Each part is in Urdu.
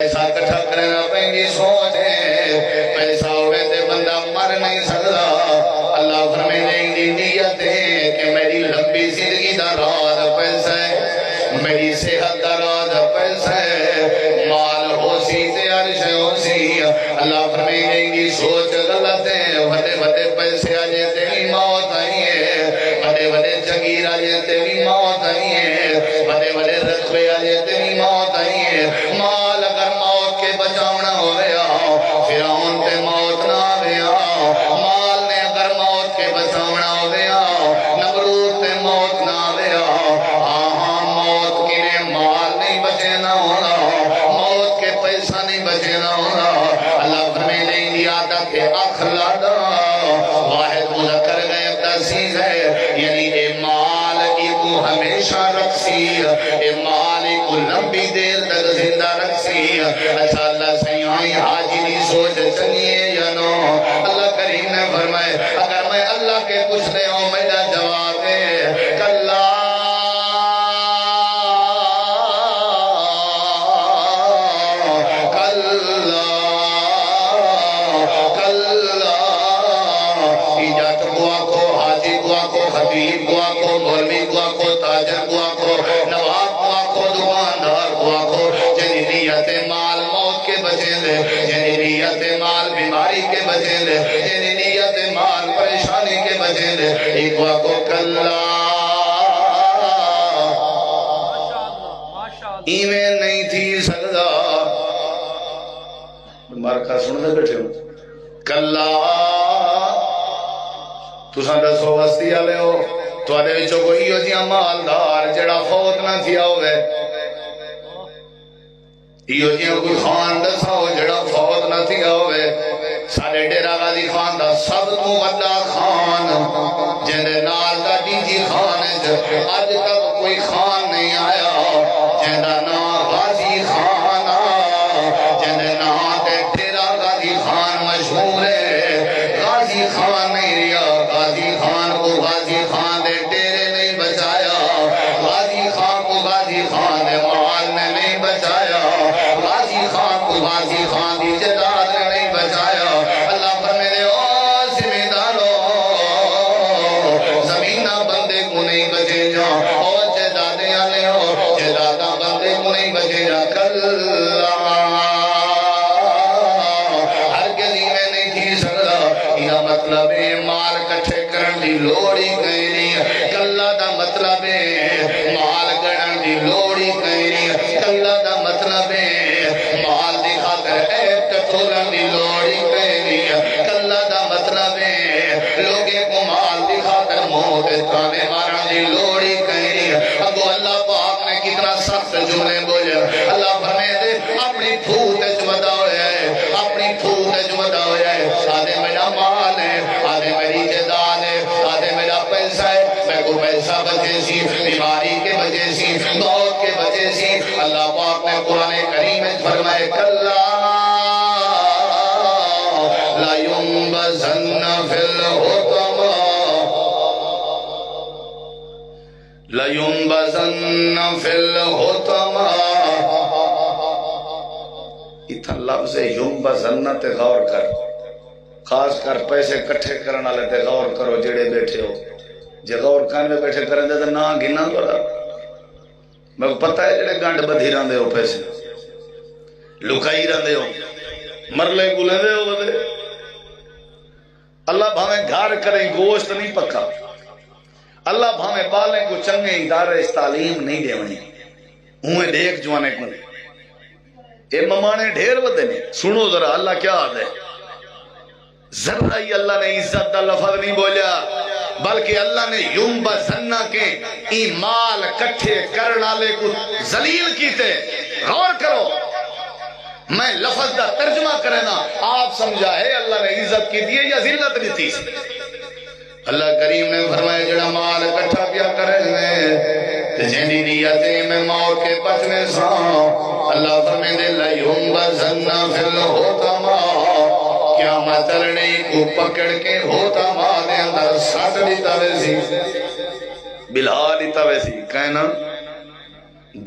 پیسہ کٹھا کرنا پہنگی سوچ ہے پیسہ ہوئے تے بندہ مر نہیں سکتا اللہ فرمائے نہیں نیت ہے کہ میری لمبی زندگی دا راز پیسہ ہے میری صحت دا راز پیسہ ہے مال ہو سی تے عرش ہو سی اللہ فرمائے نہیں سوچ غلط ہے وڈے وڈے پیسے آجے تے بھی موت آئی ہے وڈے وڈے جگیر آجے تے بھی موت آئی ہے وڈے وڈے رتبے آجے تے بھی موت آئی ہے مال اگر موت کے بچاونا ہو رہا فرعون تے موت نہ آیا مال نے اگر موت کے بچاونا ہو رہا نمرود تے موت نہ آیا ہاں موت کی نے مال نہیں بچے نہ ہونا موت کے پیسہ نہیں بچے نہ ہونا اللہ فرمائے نہیں دیا تک اخلادا واحد مذکر غیب تحسیز ہے یعنی اے مال کو ہمیشہ رکھسی اے مال کو لمبی دیر تک زندہ رکھسی اچھا اللہ سیائی حاجی نہیں سوچ چلیے یا نو اللہ کریم نے فرمائے اگر میں اللہ کے کچھ دے ہوں میرا جواب ہے کلا خطیب گوا کو مولوی گوا کو تاجر گوا کو نواب گوا کو دکاندار گوا کو جنہی نیت مال موت کے بچے دے جنہی نیت مال بیماری کے بچے دے جنہی نیت مال پریشانی کے بچے دے ایک گوا کو کلا ایمین نہیں تھی سکتا مارکہ سن دے بیٹھے ہوں کلا تُساں دسو وستی آلے ہو تو آدھے وچو کوئی ہو جیاں مالدار جڑا فوت نہ تھیا ہوئے ایو جیاں کوئی خان دسا ہو جڑا فوت نہ تھیا ہوئے سارے ڈیرہ غازی خان دا سب تو وڈا خان جنہیں نال دا ڈی جی خان ہے آج تک کوئی خان نہیں آیا جنہیں نال غازی خان جنہیں نال دے ڈیرہ غازی خان مشہور ہے غازی خان نہیں ریا غازی خان کو غازی خان دے ڈیرے نہیں بچایا غازی خان کو غازی خان دے مال نے نہیں بچایا غازی خان کو غازی خان دی جداد نے نہیں بچایا اللہ پر میرے اور زمینداروں زمینہ بندے کو نہیں بچے جا اور جدادیں آنے ہو جدادہ بندے کو نہیں بچے جا ہر گلی میں نہیں تھی سکتا یہ مطلب ہے مال کٹھے کرن دی لوڑی کہیں نہیں کلا دا مطلب ہے مال گڑن دی لوڑی کہیں نہیں کلا دا مطلب ہے مال دی خاطر عیب کٹھولن دی لوڑی کہیں نہیں کلا دا مطلب ہے لوگے کو مال دی خاطر موت کانے مارن دی لوڑی کہیں نہیں اگو اللہ پاک نے کتنا سخت جملے بولے اللہ فرمائے دے اپنی پھوٹ جمدہ ہویا ہے اپنی پھوٹ جمدہ ہویا ہے آدھے میرا مال ہے آدھے میری جداد ہے آدھے میرا پیسہ ہے میں کو پیسہ بچے سی بیماری کے بچے سی موت کے بچے سی اللہ پاک نے قرآن کریم میں فرمائے کلا لا ينبذن فی الحطمہ لا ينبذن فی الحطمہ اتھا لفظ ينبذن تے غور کر خاص کر پیسے کٹھے کرنا لیتے غور کرو جڑے بیٹھے ہو جے غور کان میں بیٹھے کریں دے تو نہ گنا تو رہا میں کو پتہ ہے جڑے گانڈ بدھی رہن دے ہو پیسے لکائی رہن دے ہو مرلے گلے دے ہو بدے اللہ بھامیں گھار کریں گوشت نہیں پکا اللہ بھامیں بالیں کو چنگے ادارے اس تعلیم نہیں دے ونی ہوئے دیکھ جوانے کو اے ممانے ڈھیر بدے نہیں سنو ذرا اللہ کیا آدھے ذرا ہی اللہ نے عزت دا لفظ نہیں بولیا بلکہ اللہ نے ينبذن کے ایمال کٹھے کرنا لے کو ذلیل کیتے غور کرو میں لفظ دا ترجمہ کرنا آپ سمجھا ہے اللہ نے عزت کی دیئے یا ذلت نہیں تھی اللہ کریم نے فرمایا جڑا مال کٹھا پیا کرنے جنہی نیتیں میں موت کے بچنے سا اللہ فرمائے دے لَيُنبَذَنَّ فِي الْحُطَمَا قیامت تلنے کو پکڑ کے ہوتا ماں دے اندر سٹ لیتا ویسی بلہا لیتا ویسی کہنا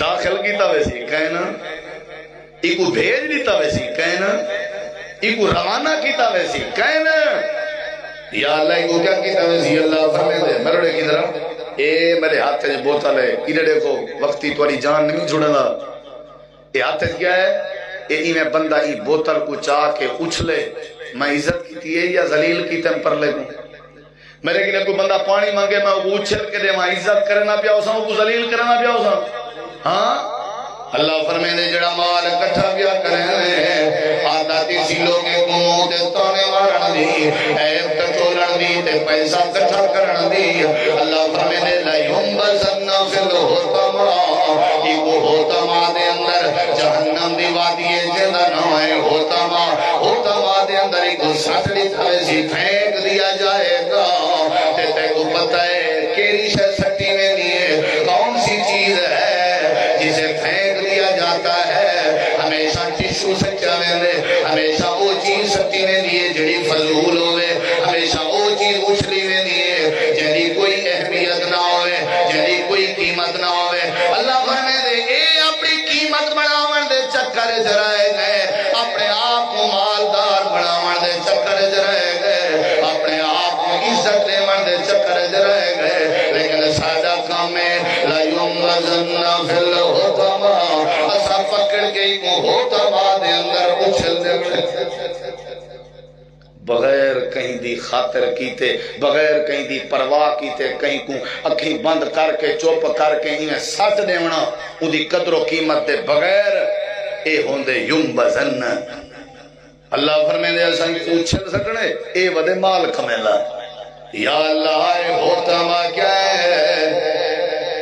داخل کیتا ویسی کہنا ایکو بھیج دیتا ویسی کہنا، ایکو روانہ کیتا ویسی کہنا، یا اللہ ایکو کیا کیتا ویسی اللہ فرمے دے مرڑے کی طرح اے میرے ہاتھ سے بوتل ہے ادھر دیکھو وقتی تواڈی جان نہیں چھڑنا، اے ہاتھ سے کیا ہے، اے میں بندہ ای بوتل کو چاہ کے اچھلے میں عزت کیتی ہے یا ذلیل کی تم پر لے گوں، میرے کی کوئی بندہ پانی مانگے میں وہ اچھل کے دے میں عزت کرنا پیا اساں کو ذلیل کرنا پیا اساں، ہاں اللہ فرمائے دے جڑا مال اکٹھا کیا کرے آتا تیسی لوگے کو دے تونے مارن دی عیب ٹٹولن دی تے پیسہ اکٹھا کرن دی اللہ فرمائے دے لا ينبذن فی الحطمہ یہ وہ حطمہ دے اندر جہنم دی وادی جنہ نوائے حطمہ دے اندر ایک ساتڑی تھویسی پھینک دیا جائے گا تے کو پتہ ہے کیری شہ سٹی میں لیے کون سی چیز ہے جسے پھینک دیا جاتا ہے، ہمیشہ ٹشو سچا ویندے، ہمیشہ وہ چیز سچی ویندی ہے جڑی فضول ہوئے، ہمیشہ وہ چیز اچھلی ویندی ہے جڑی کوئی اہمیت نہ ہوئے، جڑی کوئی قیمت نہ ہوئے۔ اللہ فرمائے دے اے اپنی قیمت بڑھاون دے چکر جرائے گئے، اپنے آپ کو مالدار بڑھاون دے چکر جرائے گئے، اپنے آپ کو عزت دیون دے چکر جرائے گئے، لیکن سادہ کام ہے لا ينبذن فی الحطمہ اسا پکڑ گئی کو حطمہ دے اندر اچھل دے بغیر کہیں دی خاطر کیتے، بغیر کہیں دی پرواہ کیتے، کہیں کو اکھیں بند کر کے چوپ کر کے انہیں سچ دیونا ان دی قدر و قیمت دے بغیر اے ہوندے ينبذن اللہ فرمائے دے اساں اچھل سکنے اے ودے مال کمیلا یا اللہ اے حطمہ کیا ہے،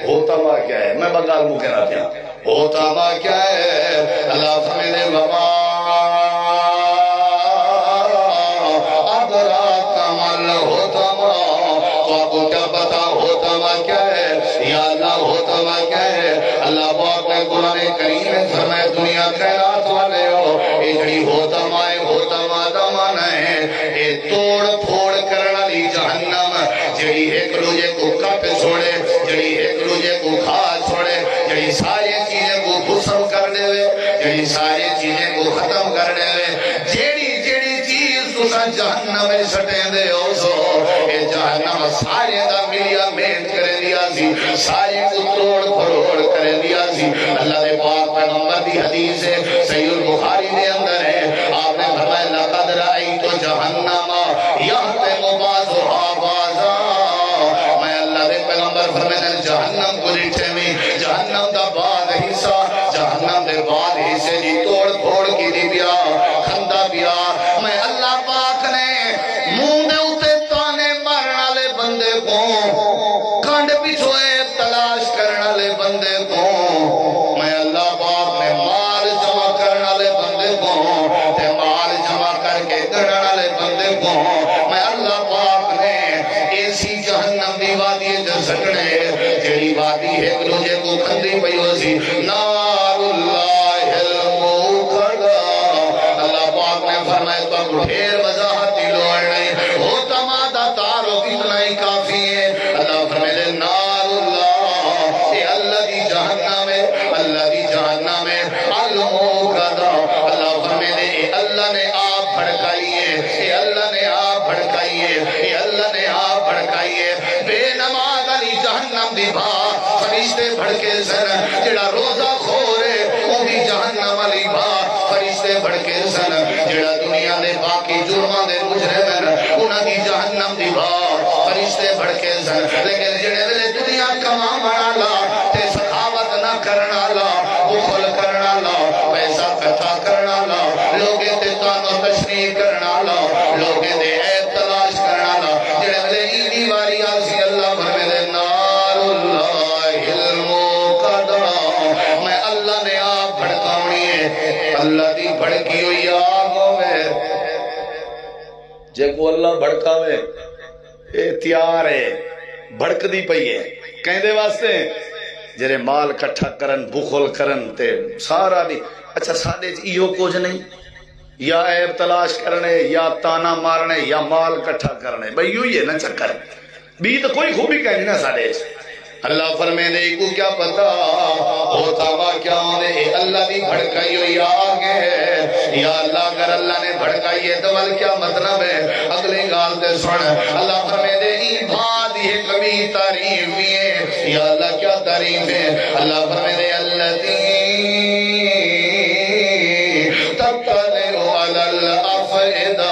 حطمہ کیا ہے، میں بغال مکہ نہ پیا حطمہ کیا ہے، اللہ فرمائے دے وما ادراک مل حطمہ تو آپ کو کیا پتا حطمہ کیا ہے، یا اللہ حطمہ کیا ہے، اللہ پاک نے قرآن کریم میں فرمائے دنیا خیرات والے ہو اے جڑی حطمہ ہے حطمہ دمان ہے اے توڑ پھوڑ کرنا لی جہنم جڑی ایک روجے کو کٹ چھوڑے، جڑی ایک روجے کو کھا چھوڑے، جڑی ساری چیزیں کو خسم کر دے ہوئے، جڑی ساری چیزیں کو ختم کر دے ہوئے، جڑی چیز تسا جہنم میں سٹیں دے ہو سو اے جہنم سارے دا ملیا محنت کرے دیا سی، سارے کو توڑ پھوڑ کرے دیا سی۔ اللہ دے پاک پیغمبر دی حدیث ہے صحیح البخاری دے اندر ہے، آپ نے فرمایا لقد رأیت جہنم یحتم بعضها بعضا، میں اللہ دے پیغمبر فرمائے جہنم کو دیکھتے میں جہنم دا بعد حصہ جہنم دے بعد حصے دی توڑ پھوڑ کی دی بیا کھندا بیا، میں اللہ پاک نے منہ دے اتے تانے مارنا لے بندے کو کانڈ پیچھوئے تلاش کرنا لے بندے کو، میں اللہ پاک نے مال جمع کرنا لے بندے کو تے مال جمع کر کے گڑنا لے بندے کو، میں اللہ پاک نے ایسی جہنم دی وادی جو سکنے جیڑی وادی ہے گروجے کو کھندی پیو سی نار اللہ الموقدہ، اللہ پاک نے فرمائے تو ڈھیر وضاحتی لوڑ نہیں حطمہ دا تعارف اتنا ہی کافی ہے، اللہ فرمائے نار اللہ اے اللہ دی جہنم ہے، اللہ دی جہنم ہے الموقدہ، اللہ فرمائے اے اللہ نے آپ بھڑکائی ہے، اے اللہ نے آپ بھڑکائی ہے، اے اللہ نے آپ بھڑکائی ہے، بے نماز علی جہنم دی بھا فرشتے بھڑکے سن، جڑا روزہ کھورے وہ بھی جہنم علی بھا فرشتے بھڑکے سن، جڑا دنیا دے باقی جرمان دے مجرمن انہاں دی جہنم دی بھا فرشتے بھڑکے سن، لیکن جڑے ویلے دنیا کما منا لا تے سخاوت نہ کرنا لا بخل کرنا لا پیسہ کٹھا کرنا لا لوگے تے تانو تشریح کرنا لا لوگے دے عیب تلاش کرنا لا، جڑے ویلے ایدی واری آسی اللہ فرمے دے نار اللہ الموقدہ، میں اللہ نے آپ بھڑکاؤنی ہے، اللہ دی بھڑکی ہوئی آگ ہوئے، جے کو اللہ بھڑکاوے اے تیار ہے بھڑک دی پئی ہے کہیں دے واسطے جرے مال کٹھا کرن بخل کرن تے سارا بھی اچھا سادے ایو کچھ نہیں یا عیب تلاش کرنے یا تانا مارنے یا مال کٹھا کرنے بھئی یوں یہ نہ چکر بھی تو کوئی خوبی کہیں نا سادے اللہ فرمے دے کو کیا پتا ہوتا وا کیا دے اللہ دی بھڑکائی ہوئی آگے یا اللہ اگر اللہ نے بھڑکائی ہے تو ول کیا مطلب ہے اگلی گال تے سن اللہ فرمے دے ای بات یہ کبھی تعریف ہے یا اللہ کیا تعریف ہے اللہ فرمے دے الذی تطلع علی الافئدہ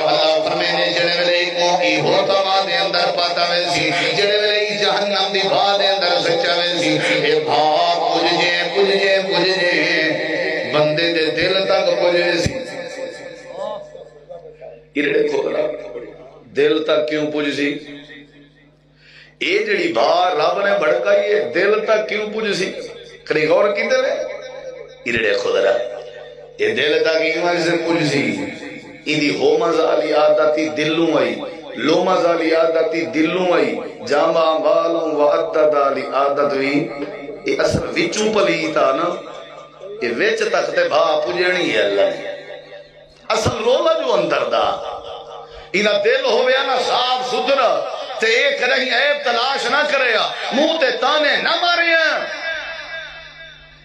اللہ فرمے دے جڑے ویلے کو کی ہوتا وا دے اندر پتا ویسی جڑے ویلے جہنم دی بھا دے اندر سچا ویسی اے بھا پج جے بندے دے دل تک پج ویسی ارڑے کھولا دل تک کیوں پج سی اے جڑی بھا رب نے بڑکائی ہے دل تک کیوں پج سی کری غور کی دل ہے ارڑے کھولا اے دل تک کیوں ایسے پج سی ایدی ہو مزالی عادتی دلوں آئی لو مزالی عادتی دلوں آئی جامع بالوں و عددالی عادت ہوئی یہ اصل وچوں پلیتا نا یہ ویچ تک تے بھا پجنی ہے اللہ نے اصل رولا جو اندر دا انہا دل ہویا نا صاف ستھرا تے ایک رہی عیب تلاش نہ کرے منہ تے تانے نہ مارے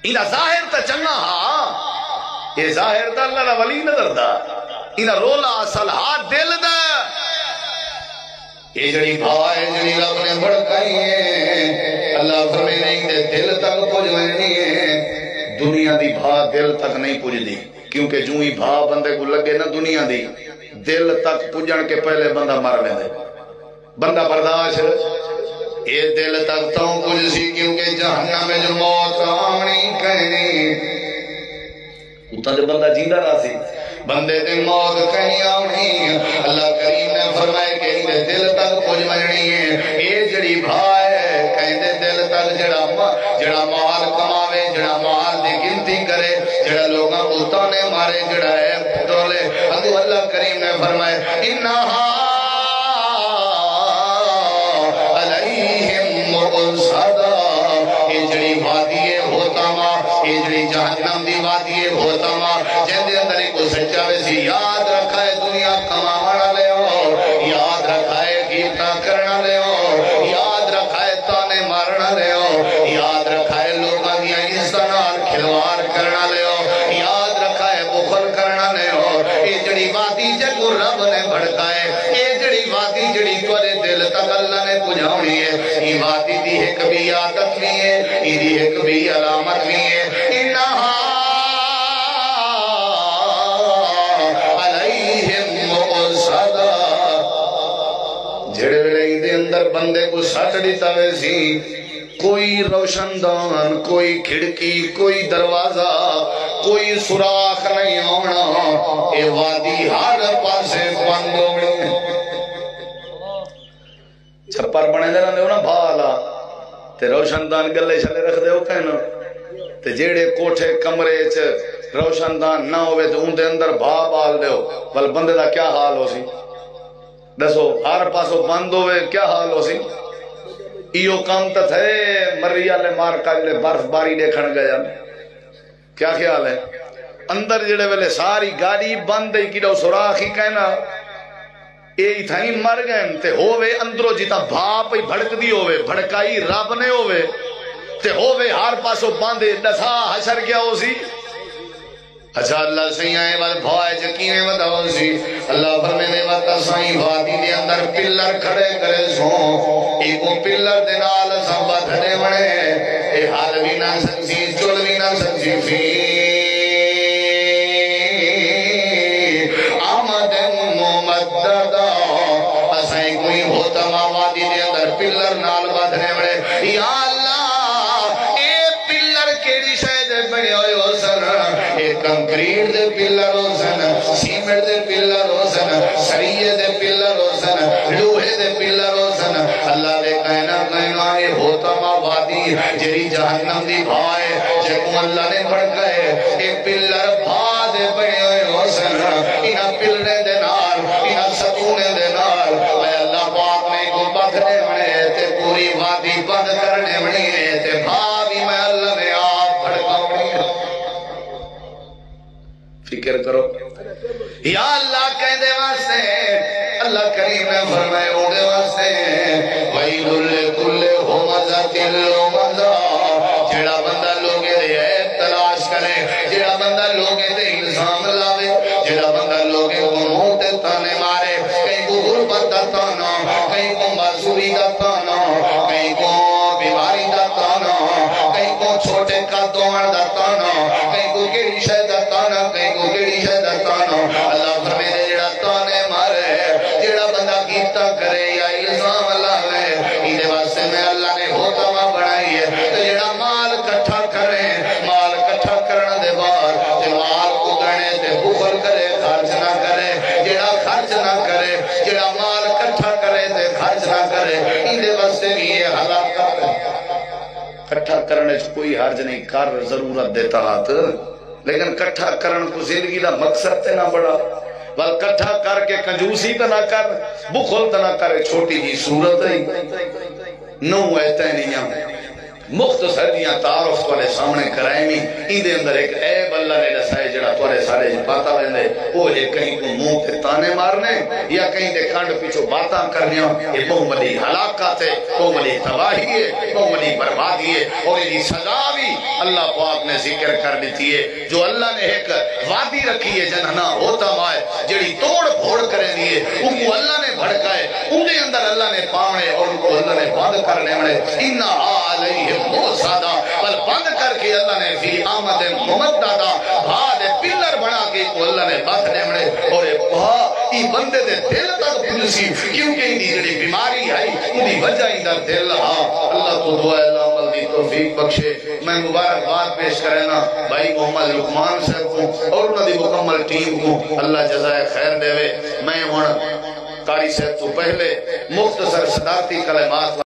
انہا ظاہر تا چنگا ہاں یہ ظاہر دا اللہ را ولی نظر دا انہا رولا اصل ہاتھ دل دا یہ جڑی بھائے جڑی رب نے بڑھکائی ہے اللہ فرمے نہیں دے دل تک پجھوانی ہے دنیا دی بھا دل تک نہیں پجھ دی کیونکہ جو ہی بھا بندے کو لگے نا دنیا دی دل تک پجھن کے پہلے بندہ مر لے دے بندہ برداشت یہ دل تک تو پجھ سی کیونکہ جہنم میں جو موت آنی کہنی اتنا جو بندہ جیندہ رہا سی بندے دے موت کہیں آنی اللہ کریم نے فرمائے کہ انہیں دل تک پوچھ مجنی ہے یہ جڑی بھائے کہیں دے دل تک جڑا مال کماوے جڑا مال دی گنتی کرے جڑا لوگاں اتانے مارے جڑا ہے پھٹولے اگو اللہ کریم نے فرمائے انہا علیہم مؤصدہ یہ جڑی وادی ہوتا ماں یہ جڑی جہنم دی وادی ہوتا ماں جن دے اندر کو سچا ویسی یاد رکھا ہے دنیا کمانا لے ہو یاد رکھا ہے گیتا کرنا لے ہو یاد رکھا ہے تانے مارنا لے ہو یاد رکھا ہے لوگاں دیا انسانال کھلوار کرنا لے ہو یاد رکھا ہے بخل کرنا لے ہو یہ جڑی وادی جگو رب نے بھڑکائے یہ جڑی وادی جڑی توڑے دل تک اللہ نے پجھاؤنی ہے یہ وادی دی ایک بھی عادت بھی ہے یہ دی ایک بھی علامت بھی ہے انہا اندر بندے کو سٹ دیتا ویسی کوئی روشندان کوئی کھڑکی کوئی دروازہ کوئی سوراخ نہیں ہونا اے وادی ہر پاسے بند ہونے چھپر بنے دے رہنے ہو نا بھالا تے روشندان گلے چلے رکھ دے ہو کہنا تے جیڑے کوٹھے کمرے چ روشندان نہ ہوئے تو ان دے اندر بھا بال دے ہو بل بندے دا کیا حال ہو سی دسو ہر پاسو بند ہوئے کیا حال ہو سی ایو کام تا تھے مریا لے مار کالے برف باری دیکھن گیا کیا خیال ہے اندر جڑے ویلے ساری گاڑی بند ہے کیڑا سوراخی کہنا اے تھائیں مر گئے تے ہووے اندرو جیتا بھاپ ہی بھڑک دی ہووے بھڑکائی رب نے ہووے تے ہووے ہر پاسو باندے دسا حشر کیا ہو سی اچھا اللہ سہی آئے بل بھائے جکینے وداؤ سی اللہ فرمینے وقت سائیں وادی دے اندر پلر کھڑے کرے سوں ایکو پلر دے نال سب دھڑے بڑے اے حال بھی نہ سکسی چل بھی نہ سکسی فی آمد ممددہ اسائیں کوئی ہوتا ماں وادی دے اندر پلر نال بدھنے بڑے یا اللہ اے پلر کیڑی شاید بڑے ہوئے ہو سر کنکریٹ دے پلر ہو سن سیمنٹ دے پلر ہو سن سریے دے پلر ہو سن لوہے دے پلر ہو سن اللہ دے کہنا یہ ہوتا ماں وادی جری جہنم دی بھائے جکو اللہ نے بڑھکائے ایک پلر بھا دے بڑے ہوئے ہو سن انہا پلرے دے نال انہا ستونے دے نال اے اللہ پاک نے کو بدھنے بڑے تے پوری وادی بند کرنے بڑے تے بھا بھی میں اللہ نے آپ بڑھکا بڑے فکر کرو یا اللہ کہہ دے واسے اللہ کریم نے فرمائے اوڑے واسے وَيْلُ لِكُلِّ هُمَزَةٍ لمزة اللمزة جڑا بندہ لوگے دے عیب تلاش کرے جڑا بندہ لوگے دے الزام لاوے جڑا بندہ لوگے کو منہ تے تانے مارے کہیں کو غربت دا تانا کہیں کو معذوری دا تانا کہیں کو بیماری دا تانا کہیں کو چھوٹے کا دوان دا تانا کہیں کو گیڑی شہ دا تانا کہیں کو گیڑی شہ دا تانا اللہ فرمے دے جڑا تانے مارے جڑا بندہ گیتا کرے یا الزام لاوے انہیں واسطے میں اللہ نے ہوتا ماں بڑھائی ہے تو جڑا مال کٹھا کرے مال کٹھا کرنے دے بار تے مال کو گنے تے بخل کرے خرچ نہ کرے جڑا خرچ نہ کرے جڑا مال کٹھا کرے تے خرچ نہ کرے انہیں واسطے بھی یہ ہلاکت ہے کٹھا کرنے سے کوئی حرج نہیں کر ضرورت دیتا ہاتھ لیکن کٹھا کرن کو زندگی دا مقصد تے نہ بڑا بل کٹھا کر کے کنجوسی تے نہ کر بخل تے نہ کرے چھوٹی جی صورت ہے نو ایتے نہیں مختصر دیاں تعارف تولے سامنے کرائیں میں اندے اندر ایک عیب اللہ نے دسائے جڑا تولے سارے پاتا لیندے وہ ہے کہیں کو منہ پہ تانے مارنے یا کہیں دے کانڈ پیچھو باتاں کرنیاں یہ بہت بڑی ہلاکت ہے بہت بڑی تباہی ہے بہت بڑی بربادی ہے اور یہ سزا بھی اللہ پاک نے ذکر کر دیتی ہے جو اللہ نے ایک وادی رکھی ہے جنہنا ہوتا مائے جڑی توڑ پھوڑ کریں دیئے ان کو اللہ نے بھڑکائے ان کے اندر اللہ نے پاونے اور ان کو اللہ نے بند کرنے مڑے انہا علیہ بہت زیادہ بل بند کر کے اللہ نے فی آمد ممددہ بھاد پلر بنا کے کو اللہ نے بات نے مڑے اور ای بندے دے دل تک پلسی کیونکہ اندی جڑی بیماری ہے اندی وجہ اندر دل اللہ تو دعا اللہ عمل دی توفیق بخشے میں مبارک بات پیش کرنا بھائی محمد لقمان صاحب کو اور انہوں دی مکمل ٹیم کو اللہ جزائے خیر دے میں ہوں قاری صاحب تو پہلے مختصر صدارتی کلمات